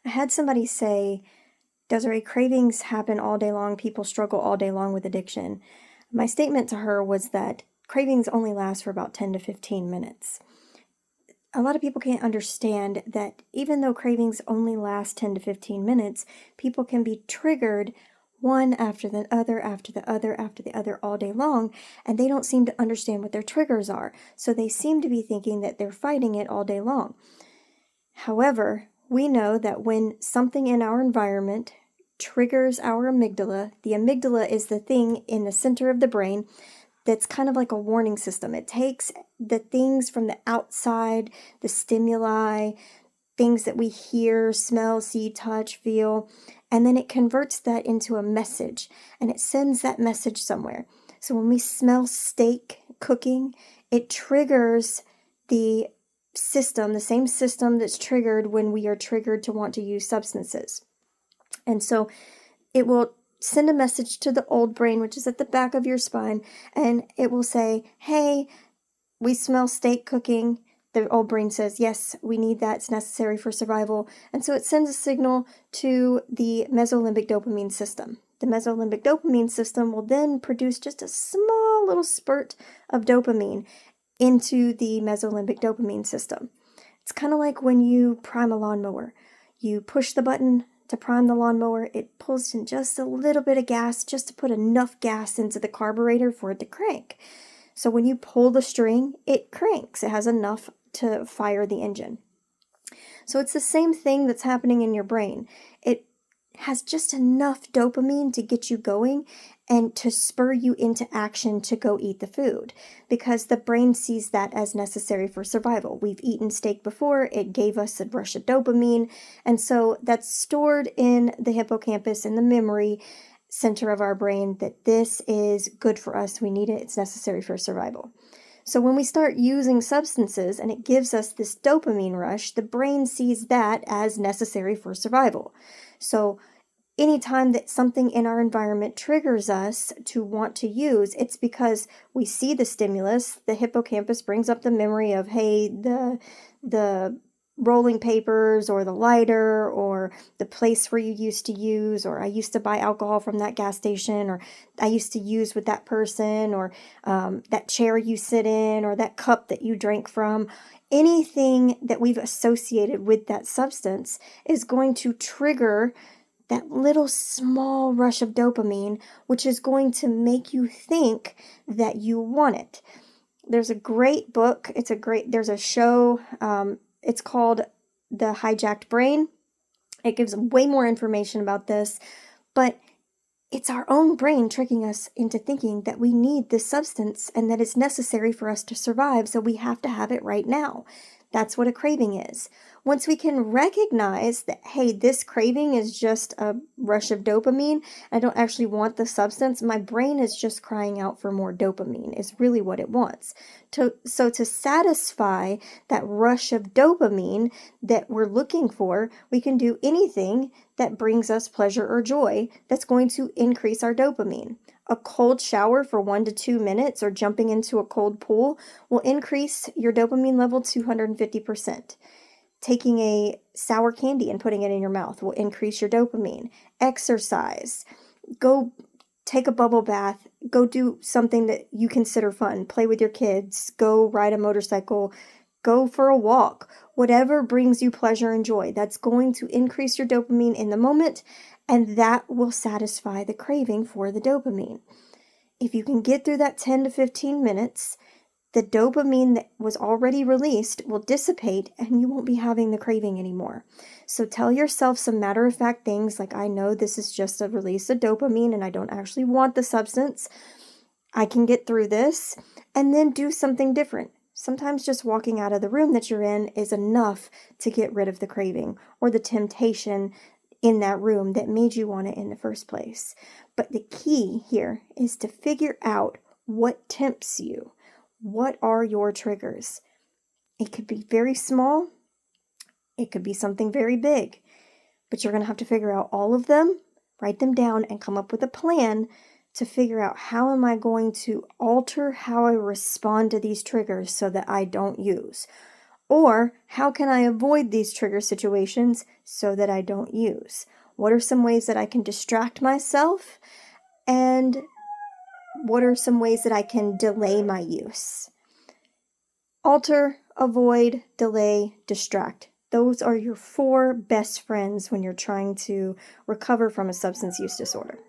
I had somebody say, Desiree, cravings happen all day long. People struggle all day long with addiction. My statement to her was that cravings only last for about 10 to 15 minutes. A lot of people can't understand that even though cravings only last 10 to 15 minutes, people can be triggered one after the other, after the other, after the other all day long, and they don't seem to understand what their triggers are. So they seem to be thinking that they're fighting it all day long. However, we know that when something in our environment triggers our amygdala, the amygdala is the thing in the center of the brain that's kind of like a warning system. It takes the things from the outside, the stimuli, things that we hear, smell, see, touch, feel, and then it converts that into a message, and it sends that message somewhere. So when we smell steak cooking, it triggers the system, the same system that's triggered when we are triggered to want to use substances. And so it will send a message to the old brain, which is at the back of your spine, and it will say, hey, we smell steak cooking. The old brain says, yes, we need that. It's necessary for survival. And so it sends a signal to the mesolimbic dopamine system. The mesolimbic dopamine system will then produce just a small little spurt of dopamine into the mesolimbic dopamine system. It's kind of like when you prime a lawnmower. You push the button to prime the lawnmower, it pulls in just a little bit of gas, just to put enough gas into the carburetor for it to crank. So when you pull the string, it cranks. It has enough to fire the engine. So it's the same thing that's happening in your brain. It has just enough dopamine to get you going and to spur you into action to go eat the food, because the brain sees that as necessary for survival. We've eaten steak before, it gave us a rush of dopamine, and so that's stored in the hippocampus, in the memory center of our brain, that this is good for us, we need it, it's necessary for survival. So when we start using substances and it gives us this dopamine rush, the brain sees that as necessary for survival. So anytime that something in our environment triggers us to want to use, it's because we see the stimulus. The hippocampus brings up the memory of, hey, the rolling papers or the lighter or the place where you used to use, or I used to buy alcohol from that gas station, or I used to use with that person, or that chair you sit in, or that cup that you drank from. Anything that we've associated with that substance is going to trigger that little small rush of dopamine, which is going to make you think that you want it. There's a great book. There's a show. It's called The Hijacked Brain. It gives way more information about this, but it's our own brain tricking us into thinking that we need this substance and that it's necessary for us to survive, so we have to have it right now. That's what a craving is. Once we can recognize that, hey, this craving is just a rush of dopamine, I don't actually want the substance, my brain is just crying out for more dopamine, is really what it wants. So to satisfy that rush of dopamine that we're looking for, we can do anything that brings us pleasure or joy that's going to increase our dopamine. A cold shower for 1 to 2 minutes or jumping into a cold pool will increase your dopamine level 250%. Taking a sour candy and putting it in your mouth will increase your dopamine. Exercise. Go take a bubble bath. Go do something that you consider fun. Play with your kids. Go ride a motorcycle. Go for a walk. Whatever brings you pleasure and joy, that's going to increase your dopamine in the moment, and that will satisfy the craving for the dopamine. If you can get through that 10 to 15 minutes, the dopamine that was already released will dissipate and you won't be having the craving anymore. So tell yourself some matter-of-fact things like, I know this is just a release of dopamine and I don't actually want the substance. I can get through this, and then do something different. Sometimes just walking out of the room that you're in is enough to get rid of the craving or the temptation in that room that made you want it in the first place. But the key here is to figure out what tempts you. What are your triggers? It could be very small. It could be something very big. But you're going to have to figure out all of them, write them down, and come up with a plan to figure out, how am I going to alter how I respond to these triggers so that I don't use? Or how can I avoid these trigger situations so that I don't use? What are some ways that I can distract myself? And what are some ways that I can delay my use? Alter, avoid, delay, distract. Those are your 4 best friends when you're trying to recover from a substance use disorder.